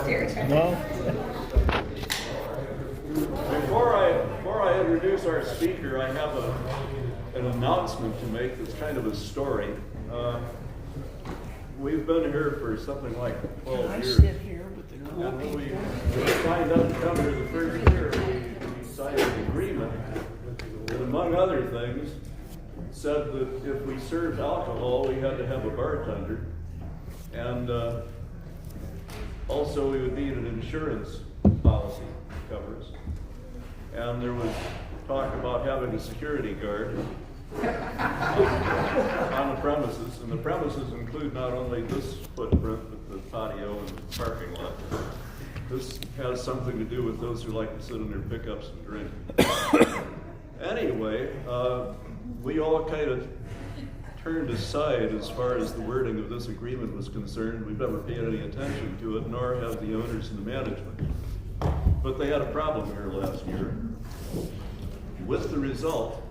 stereotype. No? Before I introduce our speaker, I have an announcement to make that's kind of a story. We've been here for something like 12 years. And when we signed up to come here the first year, we signed an agreement that, among other things, said that if we served alcohol, we had to have a bartender. And also we would need an insurance policy to cover us. And there was talk about having a security guard on the premises. And the premises include not only this footprint, but the patio and the parking lot. This has something to do with those who like to sit in their pickups and drink. Anyway, we all kind of turned aside as far as the wording of this agreement was concerned. We've never paid any attention to it, nor have the owners and the management. But they had a problem here last year, with the result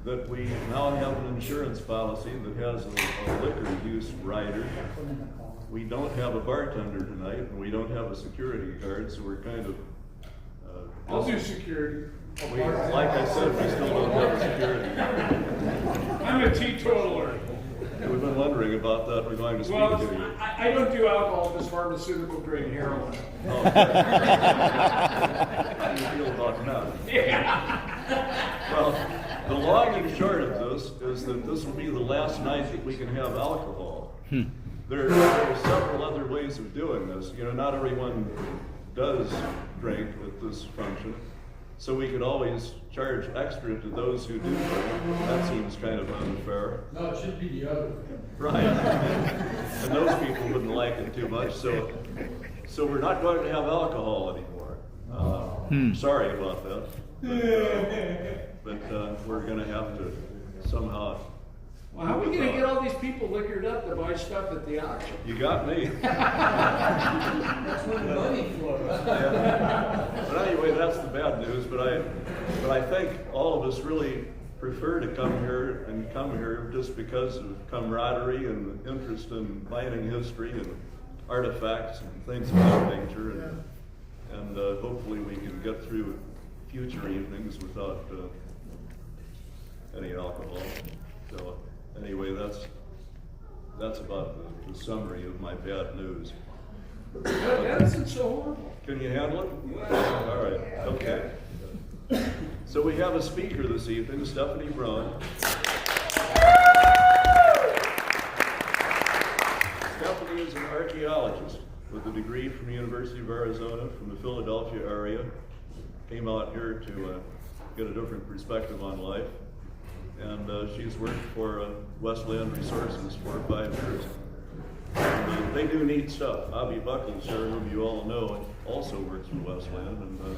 that we now have an insurance policy that has a liquor use rider. We don't have a bartender tonight, and we don't have a security guard, so we're kind of... I'll do security. Like I said, we still don't have a security guard. I'm a teetotaler. We've been wondering about that. We're going to speak Well, to you. I don't do alcohol, just pharmaceutical grade heroin. Oh, how do you feel about that? Yeah. Well, the long and short of this is that this will be the last night that we can have alcohol. There are several other ways of doing this. You know, not everyone does drink at this function. So we could always charge extra to those who do drink. That seems kind of unfair. No, it should be the other. Right. And those people wouldn't like it too much. So we're not going to have alcohol anymore. Sorry about that. But we're going to have to somehow. Well, how are we going to get all these people liquored up to buy stuff at the auction? You got me. That's where the money flows. Yeah. But anyway, that's the bad news. But I think all of us really prefer to come here just because of camaraderie and interest in mining history and artifacts and things of that nature. And hopefully we can get through future evenings without any alcohol. So anyway, that's about the summary of my bad news. That isn't so horrible. Can you handle it? All right. Okay. So we have a speaker this evening, Stephanie Braun. Stephanie is an archaeologist with a degree from the University of Arizona from the Philadelphia area. Came out here to get a different perspective on life. And she's worked for Westland Resources for 5 years. And, they do neat stuff. Avi Buckles, whom you all know, also works for Westland. And I'm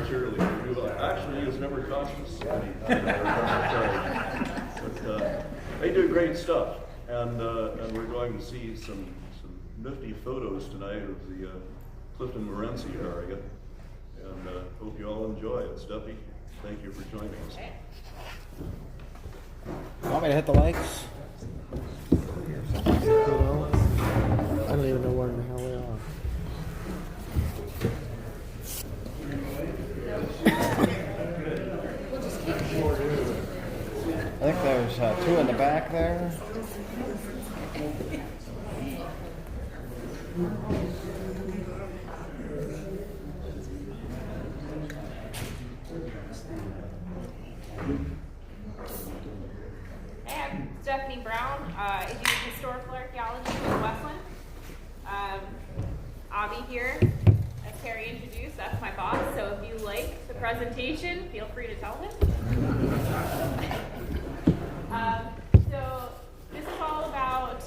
cheerleader. Actually, he has never cost us any. But they do great stuff. And we're going to see some nifty photos tonight of the Clifton Morenci area. And hope you all enjoy it. Steffi, thank you for joining us. Want me to hit the lights? I don't even know where in the hell they are. I think there's 2 in the back there. I'm Stephanie Brown. I do historical archaeology in Westland. Avi here, as Terry introduced, that's my boss. So if you like the presentation, feel free to tell him. So this is all about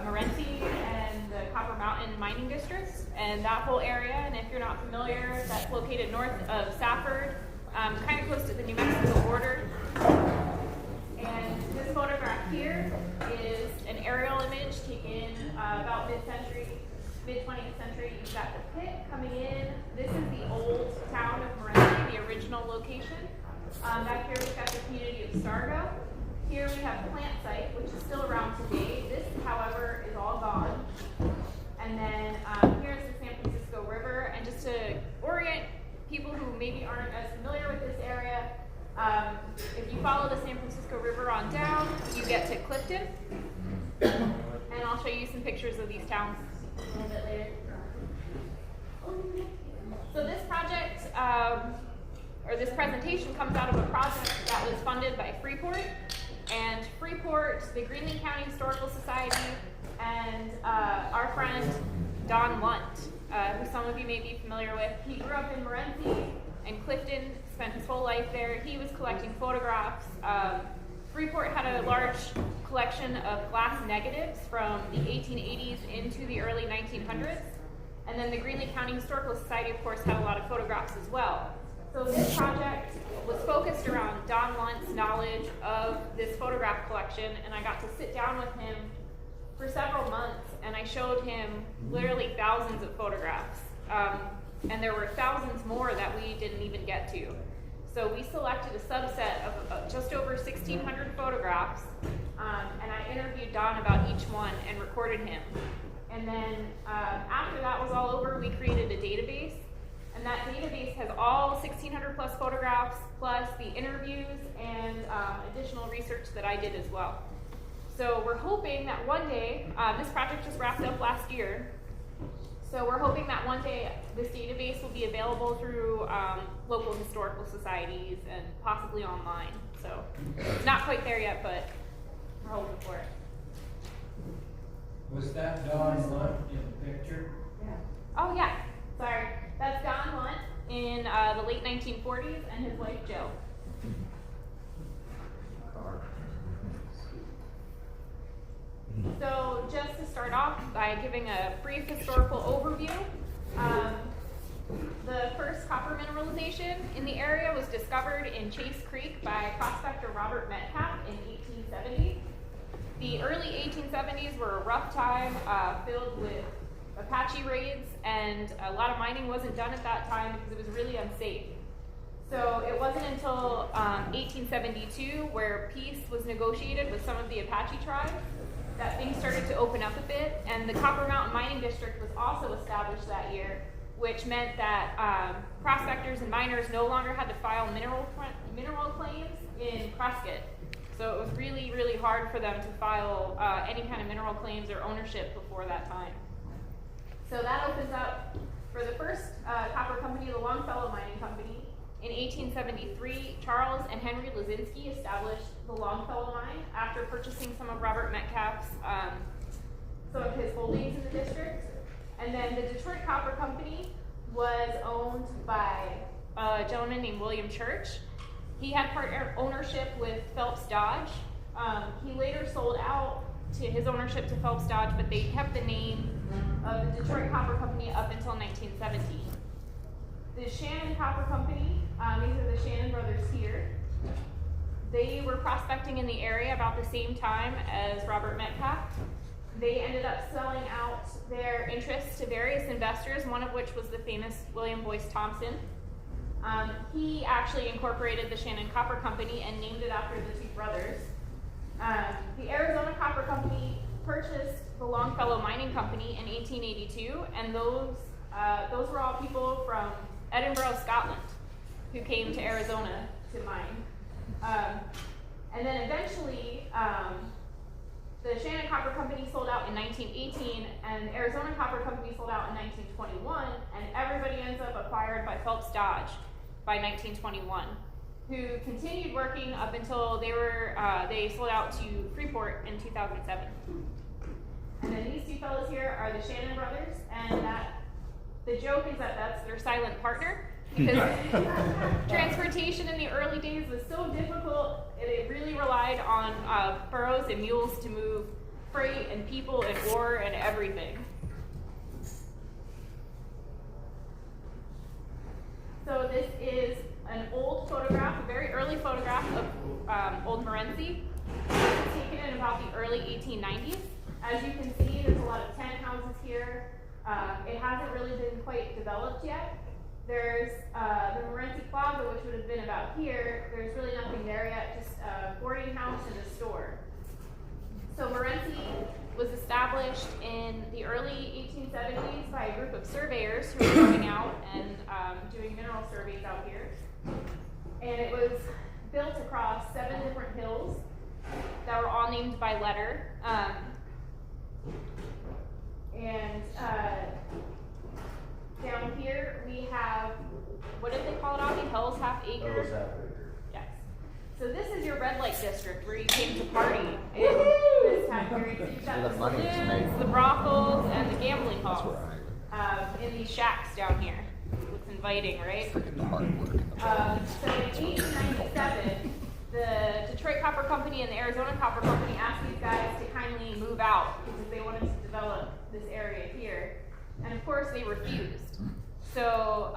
Morenci and the Copper Mountain mining districts and that whole area. And if you're not familiar, that's located north of Safford, kind of close to the New Mexico border. And this photograph here is an aerial image taken about mid-century, mid-20th century. You've got the pit coming in. This is the old town of Morenci, the original location. Back here we've got the community of Sargo. Here we have the plant site, which is still around today. This, however, is all gone. show you some pictures of these towns a little bit later. So this project, or this presentation comes out of a project that was funded by Freeport. And Freeport, the Greenlee County Historical Society, and our friend Don Lunt, who some of you may be familiar with. He grew up in Morenci and Clifton, spent his whole life there. He was collecting photographs. Freeport had a large collection of glass negatives from the 1880s into the early 1900s. And then the Greenlee County Historical Society, of course, had a lot of photographs as well. So this project was focused around Don Lunt's knowledge of this photograph collection, and I got to sit down with him for several months, and I showed him literally thousands of photographs. And there were thousands more that we didn't even get to. So we selected a subset of just over 1,600 photographs, and I interviewed Don about each one and recorded him. And then after that was all over, we created a database. And that database has all 1,600 plus photographs, plus the interviews and additional research that I did as well. So we're hoping that one day, this project just wrapped up last year, so we're hoping that one day this database will be available through local historical societies and possibly online. So it's not quite there yet, but we're hoping for it. Was that Don Lunt in the picture? Oh yeah, sorry. That's Don Lunt in the late 1940s and his wife Jo. So just to start off by giving a brief historical overview, the first copper mineralization in the area was discovered in Chase Creek by prospector Robert Metcalf in 1870. The early 1870s were a rough time filled with Apache raids, and a lot of mining wasn't done at that time because it was really unsafe. So it wasn't until 1872, where peace was negotiated with some of the Apache tribes, that things started to open up a bit, and the Copper Mountain Mining District was also established that year, which meant that prospectors and miners no longer had to file mineral claims in Prescott. So it was really, really hard for them to file any kind of mineral claims or ownership before that time. So that opens up for the first copper company, the Longfellow Mining Company. In 1873, Charles and Henry Lazinski established the Longfellow Mine after purchasing some of Robert Metcalf's, some of his holdings in the district. And then the Detroit Copper Company was owned by a gentleman named William Church. He had part ownership with Phelps Dodge. He later sold out to his ownership to Phelps Dodge, but they kept the name of the Detroit Copper Company up until 1917. The Shannon Copper Company, these are the Shannon brothers here. They were prospecting in the area about the same time as Robert Metcalf. They ended up selling out their interests to various investors, one of which was the famous William Boyce Thompson. He actually incorporated the Shannon Copper Company and named it after the two brothers. The Arizona Copper Company purchased the Longfellow Mining Company in 1882, and those were all people from Edinburgh, Scotland, who came to Arizona to mine. And then eventually, the Shannon Copper Company sold out in 1918, and the Arizona Copper Company sold out in 1921, and everybody ends up acquired by Phelps Dodge by 1921, who continued working up until they sold out to Freeport in 2007. And then these two fellows here are the Shannon brothers, and the joke is that that's their silent partner, because transportation in the early days was so difficult, it really relied on burros and mules to move freight and people and ore and everything. So this is an old photograph, a very early photograph of Old Morenci. It was taken in about the early 1890s. As you can see, there's a lot of tent houses here. It hasn't really been quite developed yet. There's the Morenci Plaza, which would have been about here. There's really nothing there yet, just a boarding house and a store. So Morenci was established in the early 1870s by a group of surveyors who were going out and doing mineral surveys out here. And it was built across 7 different hills that were all named by letter. And down here we have, what did they call it, Avi? Hell's Half Acre? Yes. So this is your red light district where you came to party in this time period. So you've got the saloons, the brothels, and the gambling halls in these shacks down here. Looks inviting, right? So in 1897, the Detroit Copper Company and the Arizona Copper Company asked these guys to kindly move out because they wanted to develop this area here. And of course they refused. So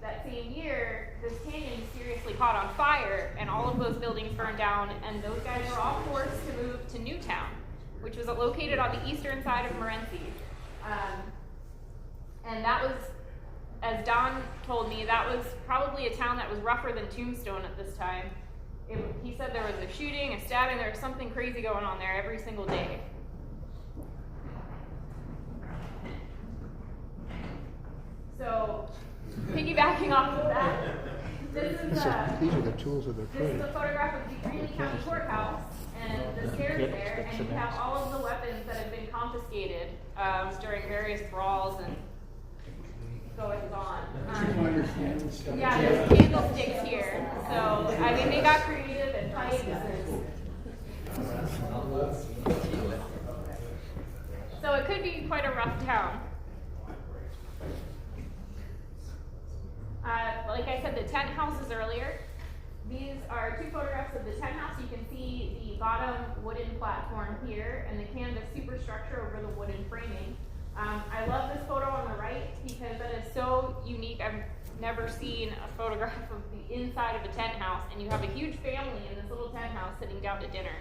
that same year, this canyon mysteriously caught on fire and all of those buildings burned down, and those guys were all forced to move to Newtown, which was located on the eastern side of Morenci. And that was, as Don told me, that was probably a town that was rougher than Tombstone at this time. He said there was a shooting, a stabbing, there was something crazy going on there every single day. So, piggybacking off of that, These are the tools of their this is trade. a photograph of the Greeley County Courthouse and the stairs there, and you have all of the weapons that have been confiscated during various brawls and goings on. Yeah, there's candlesticks here. So, I mean, they got creative and pipes and so it could be quite a rough town. Like I said, the tent houses earlier. These are two photographs of the tent house. You can see the bottom wooden platform here and the canvas superstructure over the wooden framing. I love this photo on the right because that is so unique. I've never seen a photograph of the inside of a tent house, and you have a huge family in this little tent house sitting down to dinner.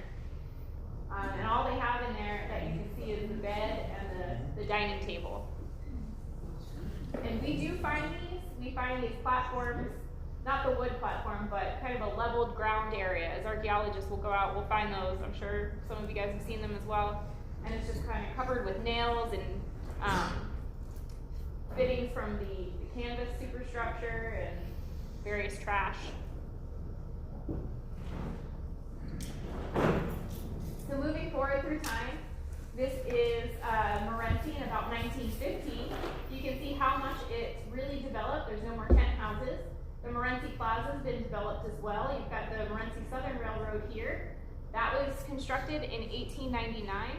And all they have in there that you can see is the bed and the dining table. And we do find these. We find these platforms, not the wood platform, but kind of a leveled ground area. As archaeologists will go out, we'll find those. I'm sure some of you guys have seen them as well. And it's just kind of covered with nails and fittings from the canvas superstructure and various trash. So moving forward through time, this is Morenci in about 1950. You can see how much it's really developed. There's no more tent houses. The Morenci Plaza has been developed as well. You've got the Morenci Southern Railroad here. That was constructed in 1899.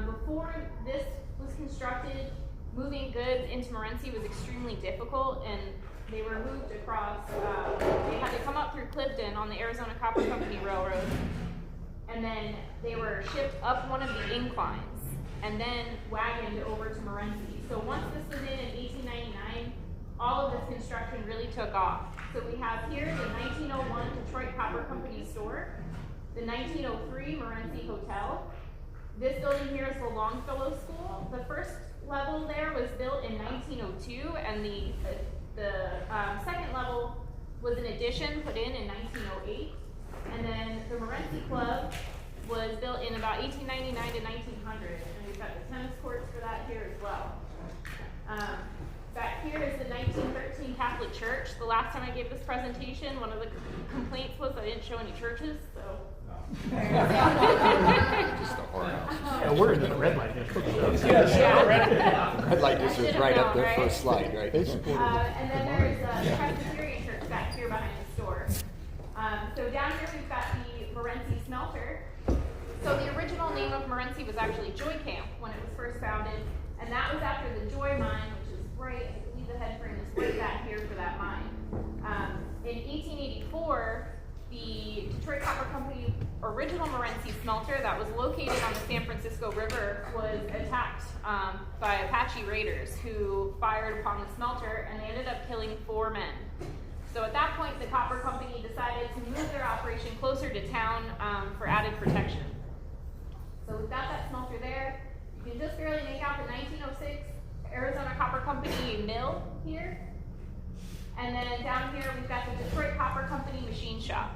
Before this was constructed, moving goods into Morenci was extremely difficult, and they were moved across. They had to come up through Clifton on the Arizona Copper Company Railroad, and then they were shipped up one of the inclines and then wagoned over to Morenci. So once this was in 1899, all of this construction really took off. So we have here the 1901 Detroit Copper Company store, the 1903 Morenci Hotel. This building here is the Longfellow School. The first level there was built in 1902, and the second level was an addition put in 1908. And then the Morenci Club was built in about 1899 to 1900, and we've got the tennis courts for that here as well. Back here is the 1913 Catholic Church. The last time I gave this presentation, one of the complaints was I didn't show any churches, so. Just a whorehouse. Yeah, we're in the red light district. Red light district is right up there, first slide, right? And then there's the Presbyterian Church back here behind the store. So down here we've got the Morenci Smelter. So the original name of Morenci was actually Joy Camp when it was first founded, and that was after the Joy Mine, which is right, I believe the head frame is right back here for that mine. In 1884, the Detroit Copper Company original Morenci smelter that was located on the San Francisco River was attacked by Apache raiders who fired upon the smelter, and they ended up killing 4 men. So at that point, the Copper Company decided to move their operation closer to town for added protection. So we've got that smelter there. You can just barely make out the 1906 Arizona Copper Company mill here. And then down here, we've got the Detroit Copper Company machine shop.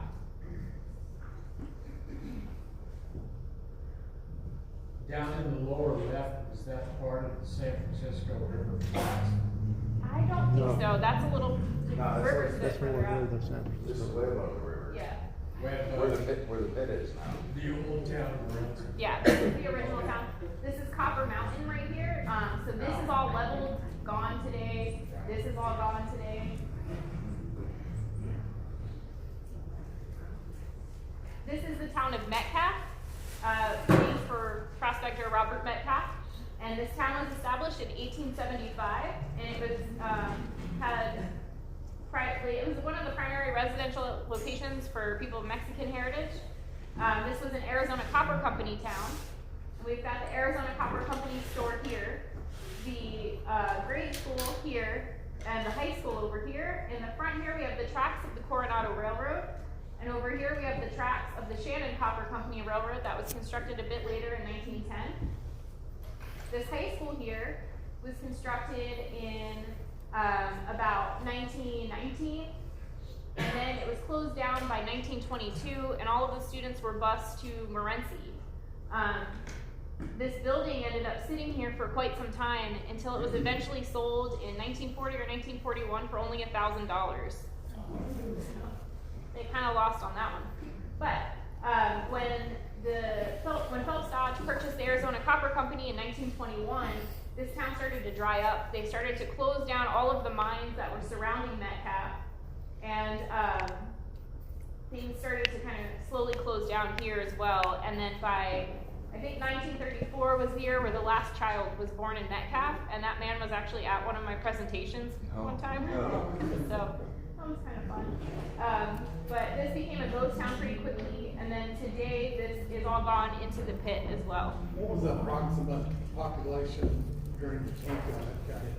Down in the lower left, is that part of the San Francisco River Plaza? I don't think so. That's a little river's a bit That's where further we're out. the San This is Francisco. way above the river. Yeah. Where the pit is now. The old town of Morenci. Yeah, this is the original town. This is Copper Mountain right here. So this And this town was established in 1875, and it was it was one of the primary residential locations for people of Mexican heritage. This was an Arizona Copper Company town. We've got the Arizona Copper Company store here, the grade school here, and the high school over here. In the front here, we have the tracks of the Coronado Railroad. And over here, we have the tracks of the Shannon Copper Company Railroad that was constructed a bit later in 1910. This high school here was constructed in about 1919, and then it was closed down by 1922, and all of the students were bused to Morenci. This building ended up sitting here for quite some time until it was eventually sold in 1940 or 1941 for only $1,000. They kind of lost on that one. But when Phelps Dodge purchased the Arizona Copper Company in 1921, this town started to dry up. They started to close down all of the mines that were surrounding Metcalf, and things started to kind of slowly close down here as well. And then by, I think 1934 was the year where the last child was born in Metcalf, and that man was actually at one of my presentations one time. So that was kind of fun. But this became a ghost town pretty quickly, and then today this is all gone into the pit as well. What was the approximate population during the camp in that county?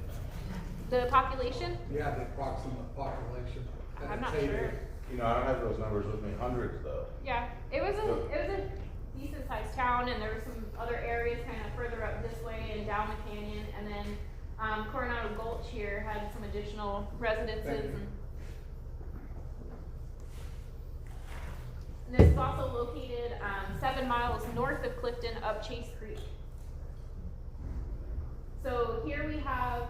The population? Yeah, the approximate population. I'm not sure. You know, I don't have those numbers with me, hundreds though. Yeah, it was a decent sized town, and there were some other areas kind of further up this way and down the canyon, and then Coronado Gulch here had some additional residences. And this is also located 7 miles north of Clifton up Chase Creek. So here we have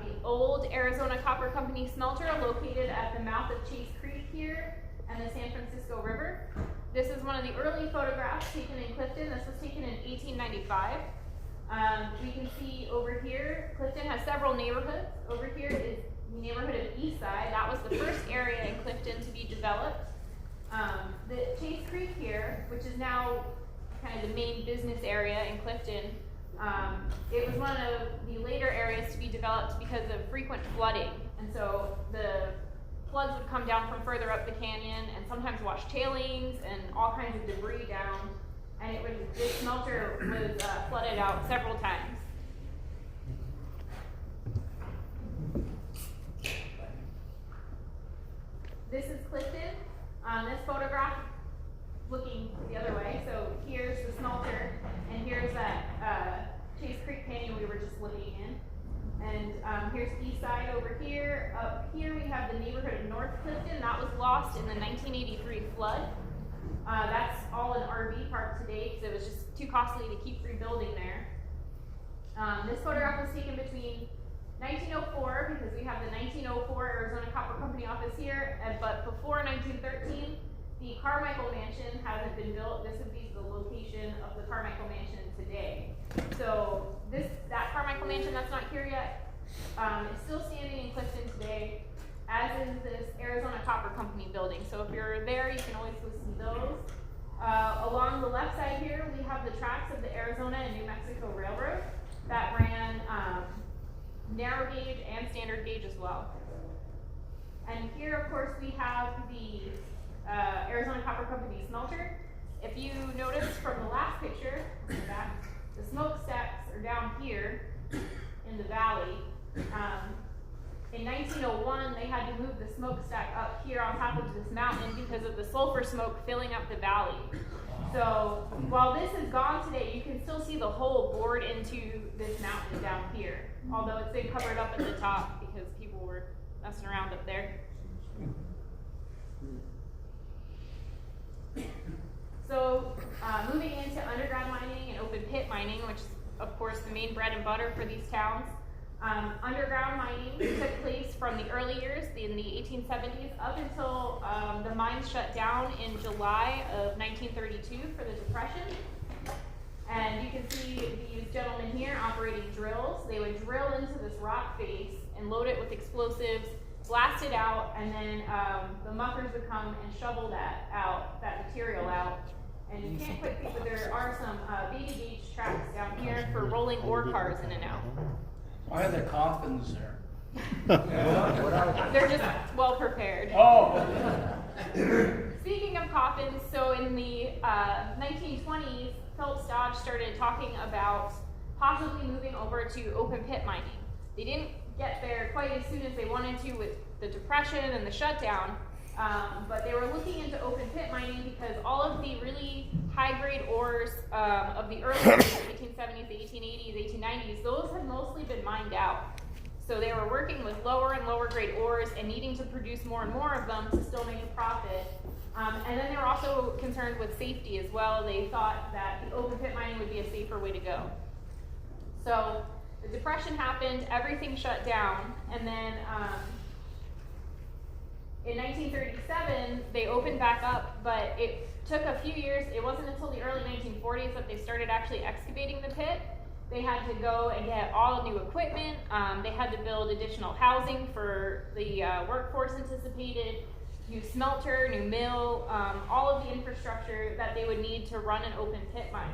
the old Arizona Copper Company smelter located at the mouth of Chase Creek here and the San Francisco River. This is one of the early photographs taken in Clifton. This was taken in 1895. We can see over here, Clifton has several neighborhoods. Over here is the neighborhood of East Side. That was the first area in Clifton to be developed. The Chase Creek here, which is now kind of the main business area in Clifton, it was one of the later areas to be developed because of frequent flooding. And so the floods would come down from further up the canyon and sometimes wash tailings and all kinds of debris down. And this smelter was flooded out several times. This is Clifton. This photograph looking the other way. So here's the smelter, and here's that Chase Creek Canyon we were just looking in. And here's East Side over here. Up here we have the neighborhood of North Clifton. That was lost in the 1983 flood. That's all an RV park today because it was just too costly to keep rebuilding there. This photograph was taken between 1904, because we have the 1904 Arizona Copper Company office here, but before 1913, the Carmichael Mansion hasn't been built. This would be the location of the Carmichael Mansion today. So that Carmichael Mansion that's not here yet is still standing in Clifton today, as is this Arizona Copper Company building. So if you're there, you can always go see those. Along the left side here, we have the tracks of the Arizona and New Mexico Railroad that ran narrow gauge and standard gauge as well. And here, of course, we have the Arizona Copper Company smelter. If you notice from the last picture, the smokestacks are down here in the valley. In 1901, they had to move the smokestack up here on top of this mountain because of the sulfur smoke filling up the valley. So while this is gone today, you can still see the hole bored into this mountain down here, although it's been covered up at the top because people were messing around up there. So moving into underground mining and open pit mining, which is of course the main bread and butter for these towns. Underground mining took place from the early years in the 1870s up until the mines shut down in July of 1932 for the Depression. And you can see these gentlemen here operating drills. They would drill into this rock face and load it with explosives, blast it out, and then the muckers would come and shovel that material out. And you can't quite see, but there are some baby gauge tracks down here for rolling ore cars in and out. Why are there coffins there? They're just well prepared. Oh! Speaking of coffins, so in the 1920s, Phelps Dodge started talking about possibly moving over to open pit mining. They didn't get there quite as soon as they wanted to with the Depression and the shutdown, but they were looking into open pit mining because all of the really high-grade ores of the early 1870s, 1880s, 1890s, those had mostly been mined out. So they were working with lower and lower grade ores and needing to produce more and more of them to still make a profit. And then they were also concerned with safety as well. They thought that the open pit mining would be a safer way to go. So the Depression happened, everything shut down, and then in 1937 they opened back up, but it took a few years. It wasn't until the early 1940s that they started actually excavating the pit. They had to go and get all new equipment. They had to build additional housing for the workforce anticipated, new smelter, new mill, all of the infrastructure that they would need to run an open pit mine.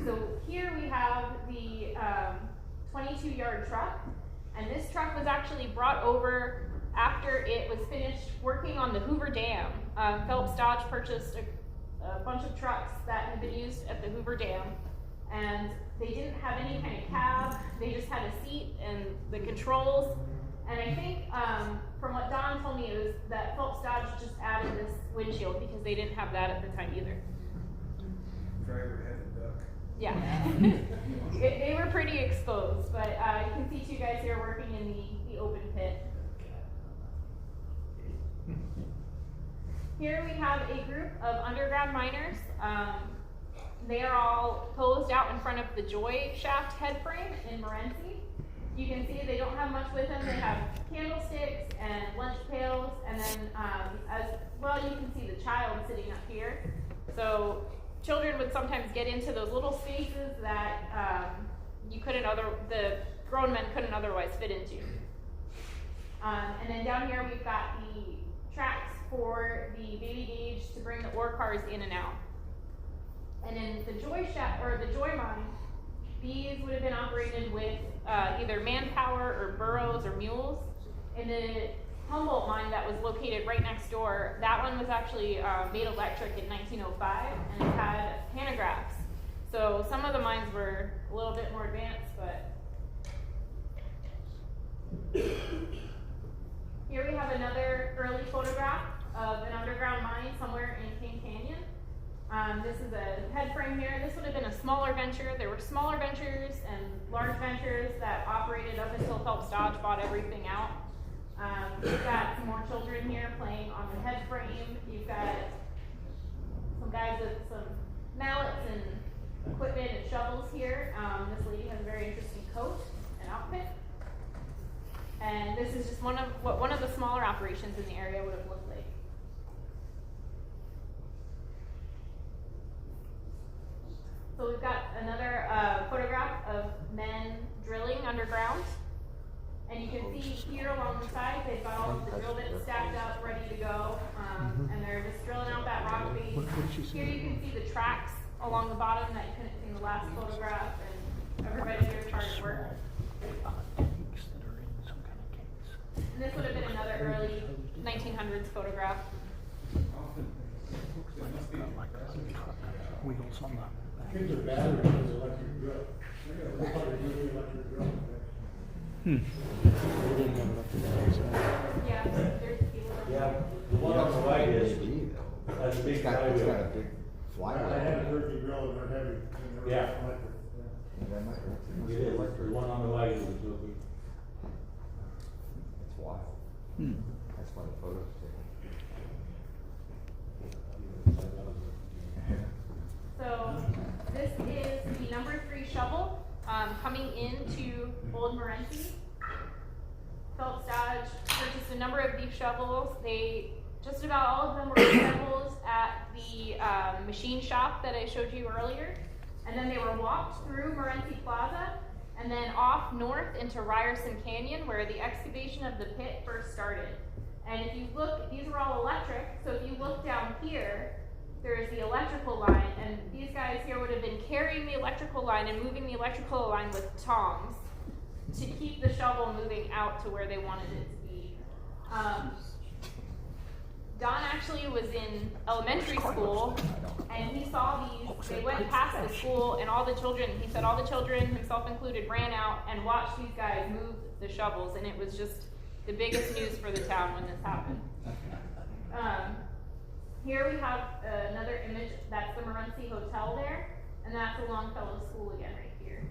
So here we have the 22-yard truck, and this truck was actually brought over after it was finished working on the Hoover Dam. Phelps Dodge purchased a bunch of trucks that had been used at the Hoover Dam, and they didn't have any kind of cab. They just had a seat and the controls. And I think from what Don told me, it was that Phelps Dodge just added this windshield because they didn't have that at the time either. Driver had a duck. Yeah. They were pretty exposed, but you can see two guys here working in the open pit. Here we have a group of underground miners. They are all posed out in front of the Joy shaft head frame in Morenci. You can see they don't have much with them. They have candlesticks and lunch pails, and then as well you can see the child sitting up here. So children would sometimes get into those little spaces that the grown men couldn't otherwise fit into. And then down here we've got the tracks for the baby gauge to bring the ore cars in and out. And in the Joy shaft or the Joy mine, these would have been operated with either manpower or burros or mules. In the Humboldt mine that was located right next door, that one was actually made electric in 1905, and it had pantographs. So some of the mines were a little bit more advanced, but here we have another early photograph of an underground mine somewhere in King Canyon. This is a head frame here. This would have been a smaller venture. There were smaller ventures and large ventures that operated up until Phelps Dodge bought everything out. You've got some more children here playing on the head frame. You've got some guys with some mallets and equipment and shovels here. This lady has a very interesting coat and outfit. And this is just one of what one of the smaller operations in the area would have looked like. So we've got another photograph of men drilling underground. And you can see here along the side, they've got all of the drill bits stacked up, ready to go. And they're just drilling out that rock face. Here you can see the tracks along the bottom that you couldn't see in the last photograph. And everybody here is hard at work. And this would have been another early 1900s photograph. Wheels on that. Kids are bad with those electric drill. They got a really electric drill. Yeah, there's Yeah, the one on the right is, that's a big It's got a flywheel. big I had a flywheel. turkey drill and they're heavy. And they were Yeah. electric. That might- It is, the one on the right is a turkey. It's wild. That's why the photos taken. So this is the number 3 shovel coming into Old Morenci. Phelps Dodge purchased a number of these shovels. Just about all of them were assembled at the machine shop that I showed you earlier. And then they were walked through Morenci Plaza and then off north into Ryerson Canyon, where the excavation of the pit first started. And if you look, these were all electric, so if you look down here, there is the electrical line, and these guys here would have been carrying the electrical line and moving the electrical line with tongs to keep the shovel moving out to where they wanted it to be. Don actually was in elementary school, and he saw these. They went past the school, and all the children, he said all the children, himself included, ran out and watched these guys move the shovels, and it was just the biggest news for the town when this happened. Here we have another image. That's the Morenci Hotel there, and that's the Longfellow School again right here.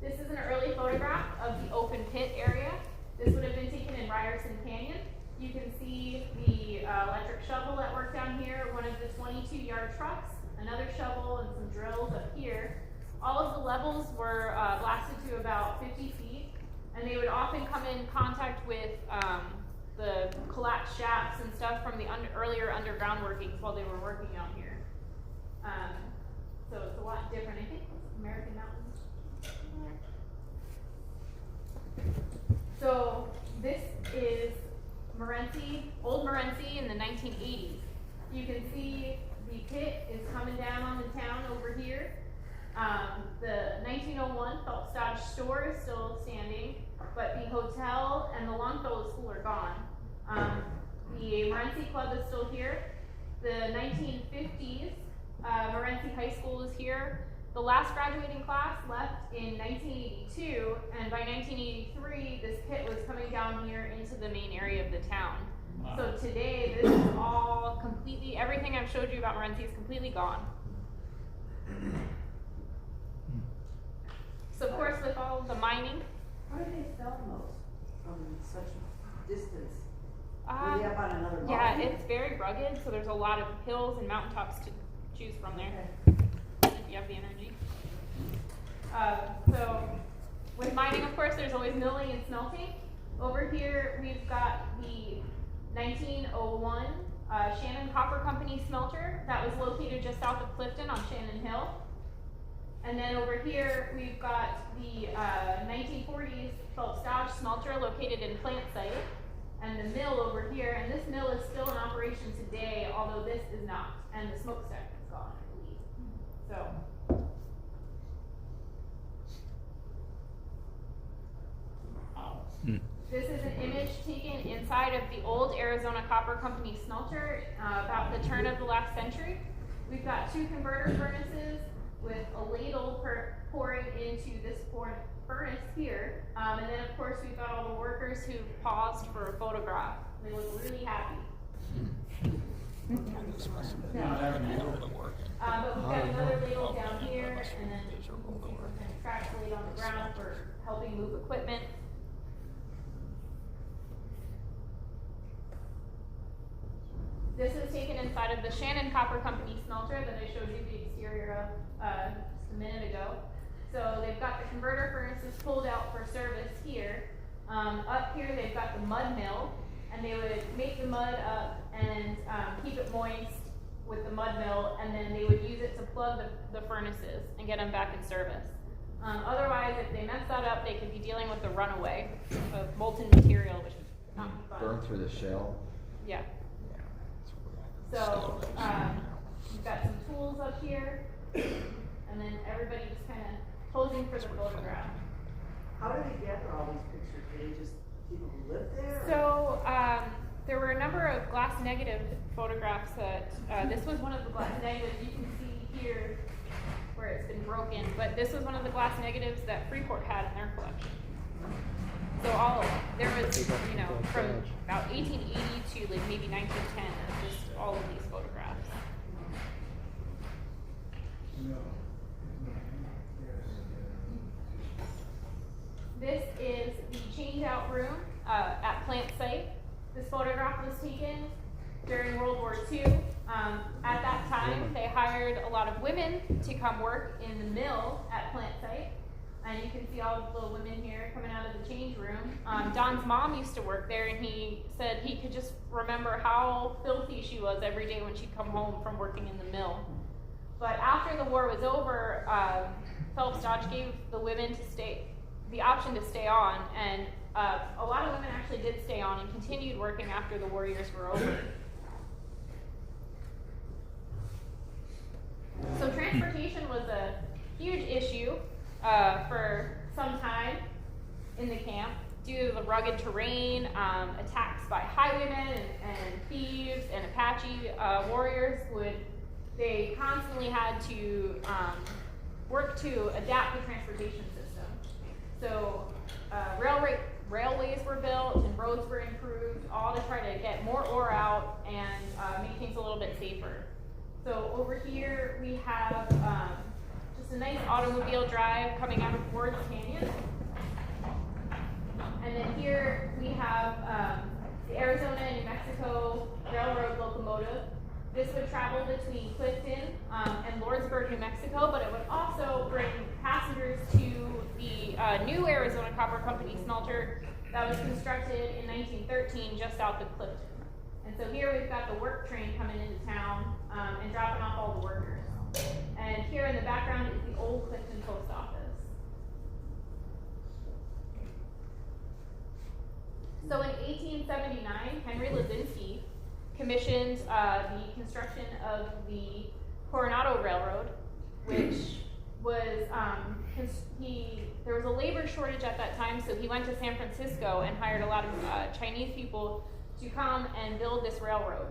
This is an early photograph of the open pit area. This would have been taken in Ryerson Canyon. You can see the electric shovel that worked down here, one of the 22-yard trucks, another shovel, and some drills up here. All of the levels were blasted to about 50 feet, and they would often come in contact with the collapsed shafts and stuff from the earlier underground workings while they were working out here. So it's a lot different. I think it's American Mountains. So this is Morenci, old Morenci in the 1980s. You can see the pit is coming down on the town over here. The 1901 Phelps Dodge store is still standing, but the hotel and the Longfellow School are gone. The Morenci Club is still here. The 1950s, Morenci High School is here. The last graduating class left in 1982, and by 1983, this pit was coming down here into the main area of the town. Wow. So today, this is all completely, everything I've showed you about Morenci is completely gone. So of course, with all the mining. How do they film those from such a distance? Are they up on another mountain? Yeah, it's very rugged, so there's a lot of hills and mountaintops to choose from there. Okay. If you have the energy. So with mining, of course, there's always milling and smelting. Over here, we've got the 1901 Shannon Copper Company smelter that was located just south of Clifton on Shannon Hill. And then over here, we've got the 1940s Phelps Dodge smelter located in Plant Site, and the mill over here. And this mill is still in operation today, although this is not, and the smokestack is gone, I believe. So. This is an image taken inside of the old Arizona Copper Company smelter about the turn of the last century. We've got two converter furnaces with a ladle pouring into this furnace here. And then of course we've got all the workers who paused for a photograph. They look really happy. But we've got another ladle down here, and then some kind of trash laid on the ground for helping move equipment. This is taken inside of the Shannon Copper Company smelter that I showed you the exterior of just a minute ago. So they've got the converter furnaces pulled out for service here. Up here they've got the mud mill, and they would make the mud up and keep it moist with the mud mill, and then they would use it to plug the furnaces and get them back in service. Otherwise, if they mess that up, they could be dealing with the runaway of molten material, which would not be fun. Burn through the shell. Yeah. So we've got some tools up here, and then everybody just kind of posing for the photograph. How did they gather all these pictures? Did they just people who lived there? So there were a number of glass negative photographs that, this was one of the glass negatives. You can see here where it's been broken, but this was one of the glass negatives that Freeport had in their collection. So all of them. There was, you know, from about 1880 to like maybe 1910, just all of these photographs. This is the change out room at Plant Site. This photograph was taken during World War II. At that time, they hired a lot of women to come work in the mill at Plant Site. And you can see all the little women here coming out of the change room. Don's mom used to work there, and he said he could just remember how filthy she was every day when she'd come home from working in the mill. But after the war was over, Phelps Dodge gave the women the option to stay on, and a lot of women actually did stay on and continued working after the war years were over. So transportation was a huge issue for some time in the camp due to the rugged terrain, attacks by highwaymen and thieves and Apache warriors. They constantly had to work to adapt the transportation system. So railways were built and roads were improved, all to try to get more ore out and make things a little bit safer. So over here we have just a nice automobile drive coming out of Ward's Canyon. And then here we have the Arizona and New Mexico Railroad locomotive. This would travel between Clifton and Lordsburg, New Mexico, but it would also bring passengers to the new Arizona Copper Company smelter that was constructed in 1913 just south of Clifton. And so here we've got the work train coming into town and dropping off all the workers. And here in the background is the old Clifton post office. So in 1879, Henry Lazinski commissioned the construction of the Coronado Railroad, which was, there was a labor shortage at that time, so he went to San Francisco and hired a lot of Chinese people to come and build this railroad.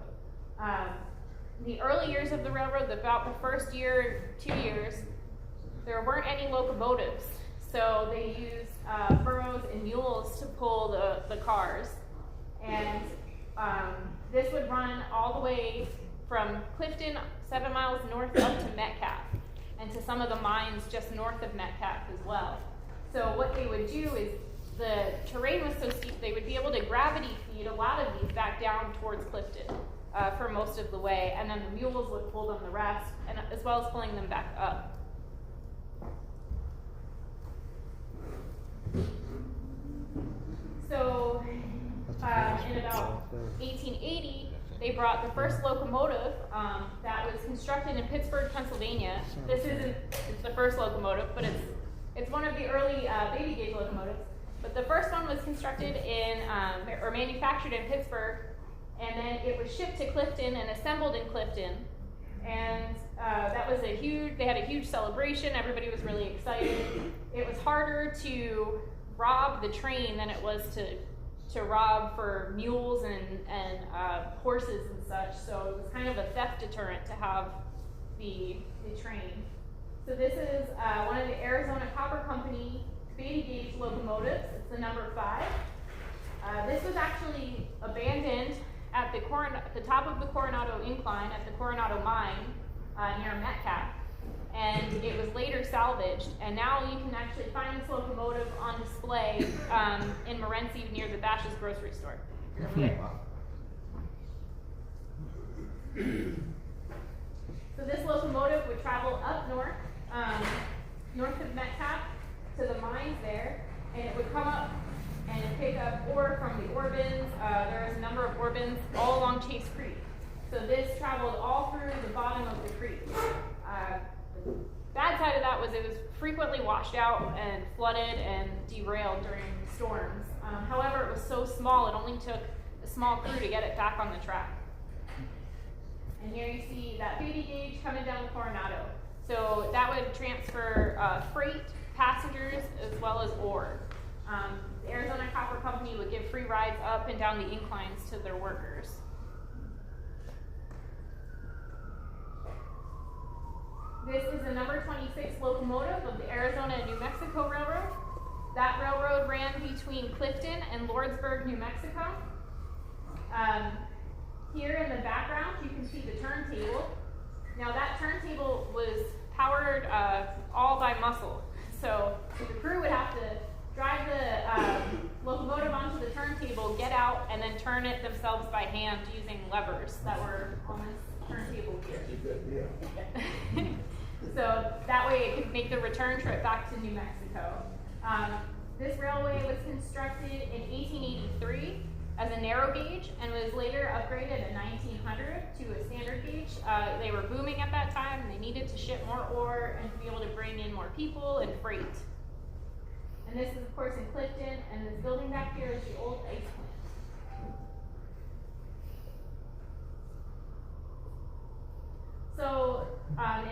The early years of the railroad, about the first year, 2 years, there weren't any locomotives. So they used burros and mules to pull the cars. And this would run all the way from Clifton, 7 miles north up to Metcalf, and to some of the mines just north of Metcalf as well. So what they would do is, the terrain was so steep, they would be able to gravity feed a lot of these back down towards Clifton for most of the way, and then the mules would pull them the rest, and as well as pulling them back up. So in about 1880, they brought the first locomotive that was constructed in Pittsburgh, Pennsylvania. This isn't it's the first locomotive, but it's one of the early baby gauge locomotives. But the first one was constructed in or manufactured in Pittsburgh, and then it was shipped to Clifton and assembled in Clifton. And that was they had a huge celebration. Everybody was really excited. It was harder to rob the train than it was to rob for mules and horses and such. So it was kind of a theft deterrent to have the train. So this is one of the Arizona Copper Company baby gauge locomotives. It's the number 5. This was actually abandoned at the top of the Coronado incline at the Coronado mine near Metcalf, and it was later salvaged. And now you can actually find this locomotive on display in Morenci near the Bash's grocery store. So this locomotive would travel up north, north of Metcalf to the mines there, and it would come up and pick up ore from the ore bins. There was a number of ore bins all along Chase Creek. So this traveled all through the bottom of the creek. The bad side of that was it was frequently washed out and flooded and derailed during storms. However, it was so small, it only took a small crew to get it back on the track. And here you see that baby gauge coming down the Coronado. So that would transfer freight, passengers, as well as ore. The Arizona Copper Company would give free rides up and down the inclines to their workers. This is the number 26 locomotive of the Arizona and New Mexico Railroad. That railroad ran between Clifton and Lordsburg, New Mexico. Here in the background, you can see the turntable. Now that turntable was powered all by muscle. So the crew would have to drive the locomotive onto the turntable, get out, and then turn it themselves by hand using levers that were on this turntable here. So that way it could make the return trip back to New Mexico. This railway was constructed in 1883 as a narrow gauge and was later upgraded in 1900 to a standard gauge. They were booming at that time, and they needed to ship more ore and to be able to bring in more people and freight. And this is of course in Clifton, and this building back here is the old ice plant. So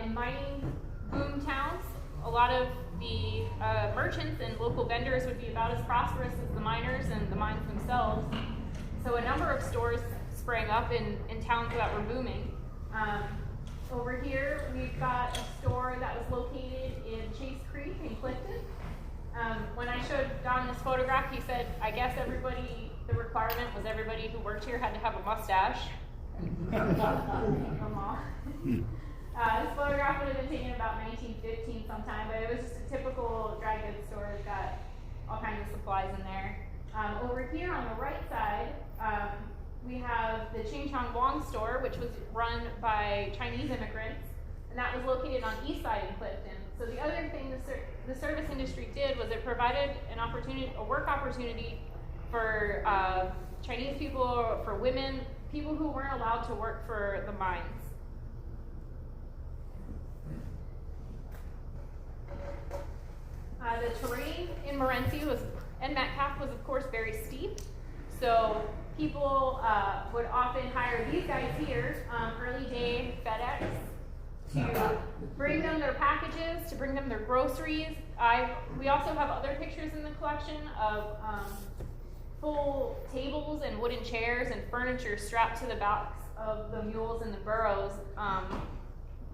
in mining boom towns, a lot of the merchants and local vendors would be about as prosperous as the miners and the mines themselves. So a number of stores sprang up in towns that were booming. Over here, we've got a store that was located in Chase Creek in Clifton. When I showed Don this photograph, he said, I guess the requirement was everybody who worked here had to have a mustache. This photograph would have been taken about 1915 sometime, but it was just a typical dry goods store. It's got all kinds of supplies in there. Over here on the right side, we have the Ching Chong Wong store, which was run by Chinese immigrants, and that was located on East Side in Clifton. So the other thing the service industry did was it provided a work opportunity for Chinese people, for women, people who weren't allowed to work for the mines. The terrain in Morenci and Metcalf was of course very steep, so people would often hire these guys here, early day FedEx, to bring them their packages, to bring them their groceries. We also have other pictures in the collection of full tables and wooden chairs and furniture strapped to the backs of the mules and the burros,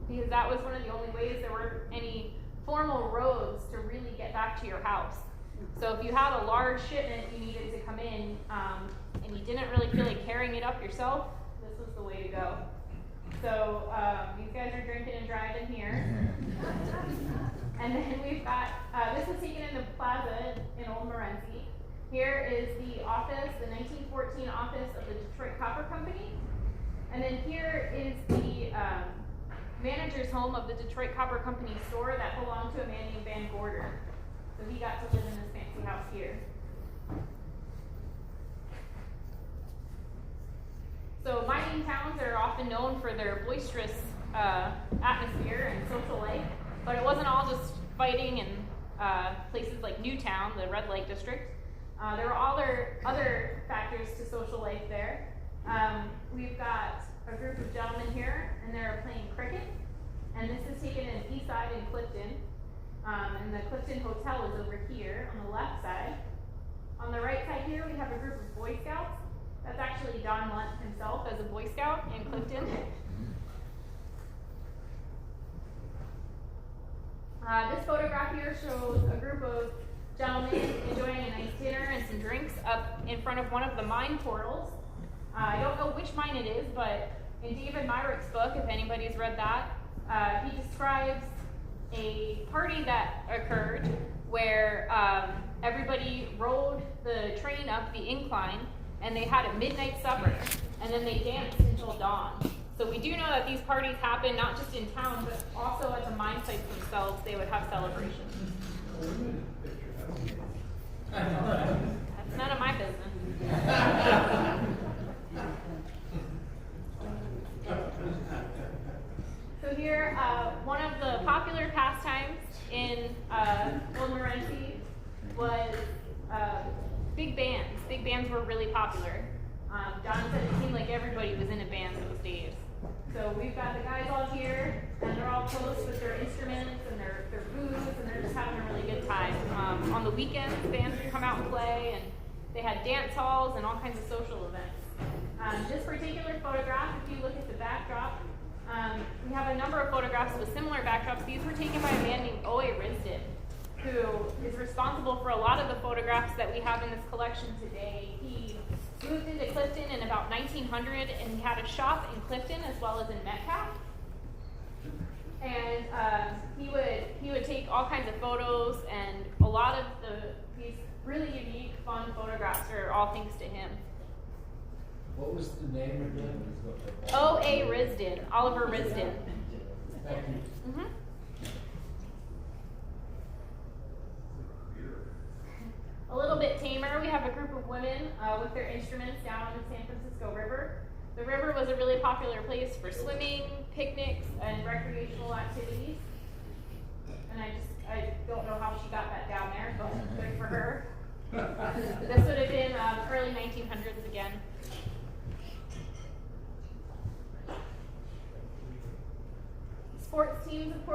because that was one of the only ways there were any formal roads to really get back to your house. So if you had a large shipment you needed to come in, and you didn't really feel like carrying it up yourself, this was the way to go. So these guys are drinking and driving here. And then we've got, this was taken in the plaza in Old Morenci. Here is the office, the 1914 office of the Detroit Copper Company. And then here is the manager's home of the Detroit Copper Company store that belonged to a man named Van Gorder. So he got to live in this fancy house here. So mining towns are often known for their boisterous atmosphere and social life, but it wasn't all just fighting in places like Newtown, the red light district. There were other factors to social life there. We've got a group of gentlemen here, and they're playing cricket. And this is taken in East Side in Clifton. And the Clifton Hotel is over here on the left side. On the right side here, we have a group of Boy Scouts. That's actually Don Lunt himself as a Boy Scout in Clifton. This photograph here shows a group of gentlemen enjoying a nice dinner and some drinks up in front of one of the mine portals. I don't know which mine it is, but in David Myrick's book, if anybody's read that, he describes a party that occurred where everybody rode the train up the incline, and they had a midnight supper, and then they danced until dawn. So we do know that these parties happen not just in town, but also at the mine sites themselves. They would have celebrations. That's none of my business. So here, one of the popular pastimes in Old Morenci was big bands. Big bands were really popular. John said it seemed like everybody was in a band those days. So we've got the guys all here, and they're all close with their instruments and their booths, and they're just having a really good time. On the weekends, bands would come out and play, and they had dance halls and all kinds of social events. This particular photograph, if you look at the backdrop, we have a number of photographs with similar backdrops. These were taken by a man named Oe Risden, who is responsible for a lot of the photographs that we have in this collection today. He moved into Clifton in about 1900, and he had a shop in Clifton as well as in Metcalf. And he would take all kinds of photos, and a lot of these really unique, fun photographs are all thanks to him. What was the name again? O.A. Risden, Oliver Risden. Thank you. Mm-hmm. A little bit tamer, we have a group of women with their instruments down on the San Francisco River. The river was a really popular place for swimming, picnics, and recreational activities. And I don't know how she got that down there, but good for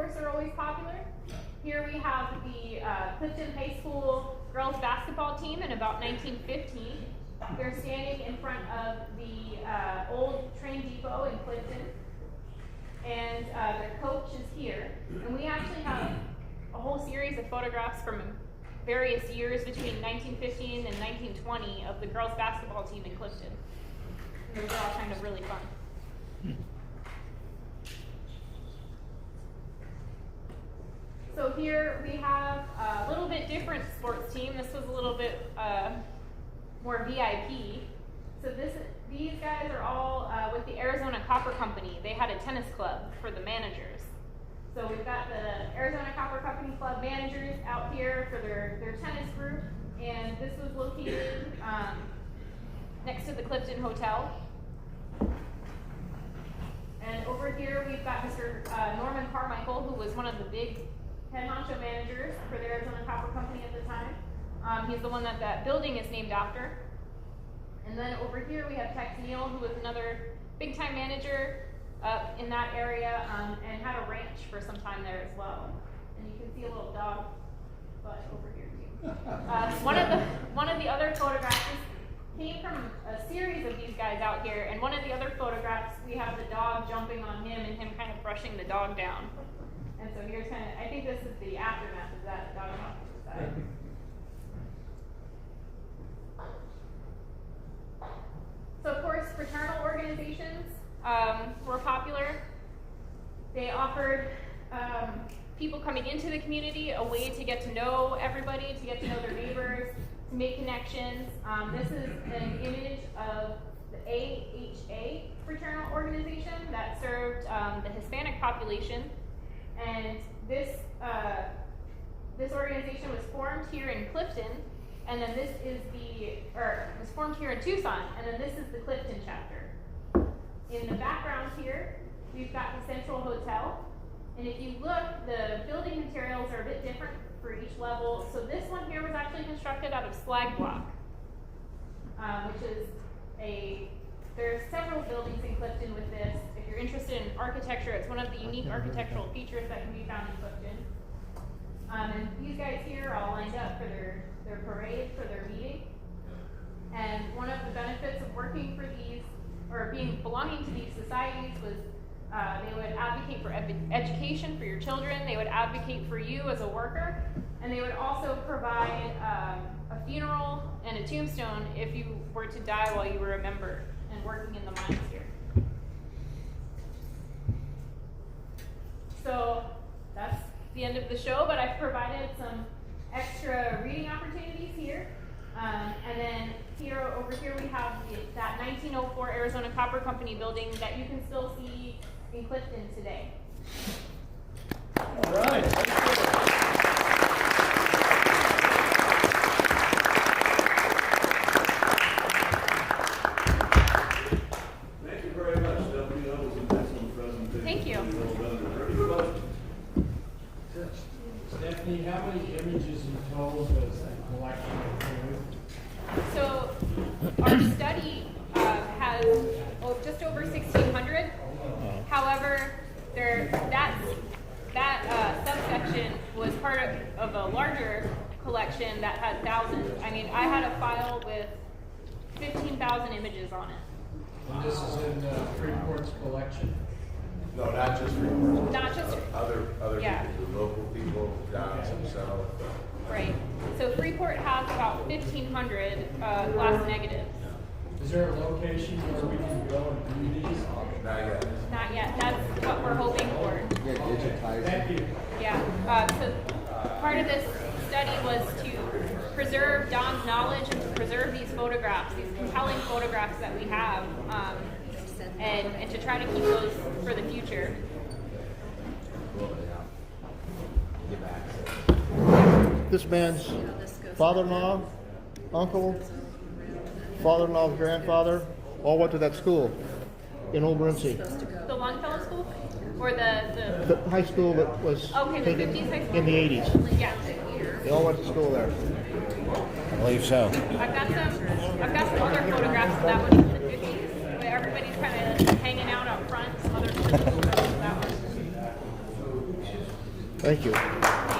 course, are always popular. Here we have the Clifton High School girls basketball team in about 1915. They're standing in front of the old train depot in Clifton. And their coach is here. And we actually have a whole series of photographs from various years between 1915 and 1920 of the girls basketball team in Clifton. And those are all kind of really fun. So here we have a little bit different sports team. This was a little bit more VIP. So these guys are all with the Arizona Copper Company. They had a tennis club for the managers. So we've got the Arizona Copper Company club managers out here for their tennis group. And this was located next to the Clifton Hotel. And over here we've got Mr. Norman Carmichael, who was one of the big head honcho managers for the Arizona Copper Company at the time. He's the one that building is named after. And then over here we have Tex Neal, who was another big time manager up in that area and had a ranch for some time there as well. And you can see a little dog butt over here too. One of the other photographs came from a series of these guys out here, and one of the other photographs we have the dog jumping on him and him kind of brushing the dog down. And so here's kind of, I think this is the aftermath of that dog off to the side. So of course, fraternal organizations were popular. They offered people coming into the community a way to get to know everybody, to get to know their neighbors, to make connections. This is an image of the AHA fraternal organization that served the Hispanic population. And this organization was formed here in Clifton, and then this is was formed here in Tucson, and then this is the Clifton chapter. In the background here, we've got the Central Hotel, and if you look, the building materials are a bit different for each level. So this one here was actually constructed out of slag block, which is there's several buildings in Clifton with this. If you're interested in architecture, it's one of the unique architectural features that can be found in Clifton. And these guys here are all lined up for their parade, for their meeting. And one of the benefits of working for these, or belonging to these societies was they would advocate for education for your children, they would advocate for you as a worker, and they would also provide a funeral and a tombstone if you were to die while you were a member and working in the mines here. So that's the end of the show, but I've provided some extra reading opportunities here. And then over here we have that 1904 Arizona Copper Company building that you can still see in Clifton today. All right. Thank you very much, Stephanie. That was an excellent presentation. Thank you. Well done. Stephanie, how many images in total does the collection include? So our study has just over 1,600. However, that subsection was part of a larger collection that had thousands. I mean, I had a file with 15,000 images on it. And this is in Freeport's collection? No, not just reports. Not just other yeah. people, local people, Don himself. Right. So Freeport has about 1,500 glass negatives. Is there a location where we can go and view these? Not yet. Not yet. That's what we're hoping for. Yeah, digitize Thank it. you. Yeah. So part of this study was to preserve Don's knowledge and to preserve these photographs, these compelling photographs that we have, and to try to keep those for the future. This man's father-in-law, uncle, father-in-law's grandfather, all went to that school in Old Morenci. The Longfellow School? Or the The high school that was okay, the taken 50s high school? in the 80s. Yeah. They all went to school there. I believe so. I've got some other photographs of that one from the 50s, where everybody's kind of hanging out up front. Some other photos of that one. Thank you.